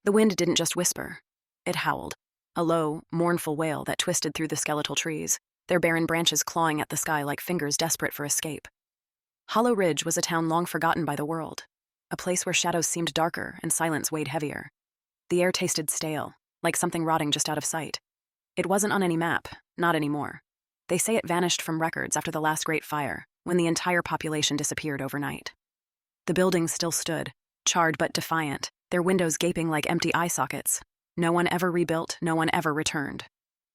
The wind didn't just whisper. It howled, a low, mournful wail that twisted through the skeletal trees, their barren branches clawing at the sky like fingers desperate for escape. Hollow Ridge was a town long forgotten by the world, a place where shadows seemed darker and silence weighed heavier. The air tasted stale, like something rotting just out of sight. It wasn't on any map, not anymore. They say it vanished from records after the last Great Fire, when the entire population disappeared overnight. The buildings still stood, charred but defiant, their windows gaping like empty eye sockets. No one ever rebuilt, no one ever returned.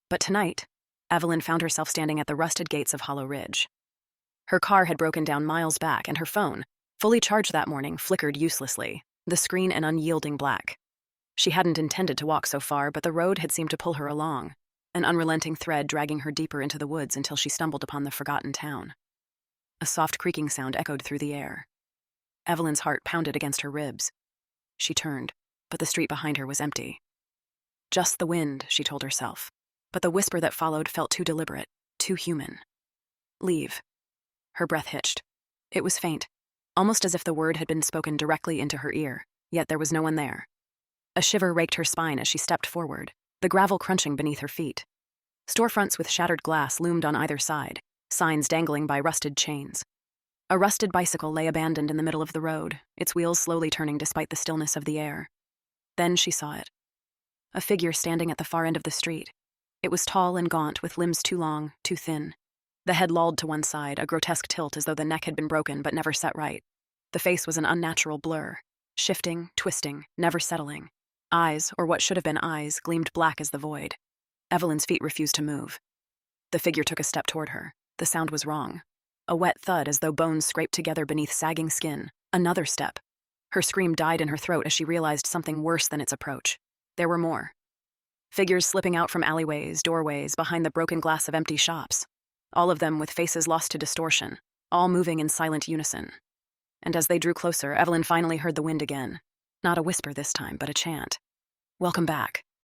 But tonight, Evelyn found herself standing at the rusted gates of Hollow Ridge. Her car had broken down miles back, and her phone, fully charged that morning, flickered uselessly, the screen an unyielding black. She hadn't intended to walk so far, but the road had seemed to pull her along, an unrelenting thread dragging her deeper into the woods until she stumbled upon the forgotten town. A soft creaking sound echoed through the air. Evelyn's heart pounded against her ribs. She turned, but the street behind her was empty. Just the wind, she told herself, but the whisper that followed felt too deliberate, too human. Leave. Her breath hitched. It was faint, almost as if the word had been spoken directly into her ear, yet there was no one there. A shiver raked her spine as she stepped forward, the gravel crunching beneath her feet. Storefronts with shattered glass loomed on either side, signs dangling by rusted chains. A rusted bicycle lay abandoned in the middle of the road, its wheels slowly turning despite the stillness of the air. Then she saw it. A figure standing at the far end of the street. It was tall and gaunt, with limbs too long, too thin. The head lolled to one side, a grotesque tilt as though the neck had been broken but never set right. The face was an unnatural blur, shifting, twisting, never settling. Eyes, or what should have been eyes, gleamed black as the void. Evelyn's feet refused to move. The figure took a step toward her. The sound was wrong. A wet thud as though bones scraped together beneath sagging skin. Another step. Her scream died in her throat as she realized something worse than its approach. There were more. Figures slipping out from alleyways, doorways, behind the broken glass of empty shops. All of them with faces lost to distortion, all moving in silent unison. And as they drew closer, Evelyn finally heard the wind again. Not a whisper this time, but a chant. Welcome back.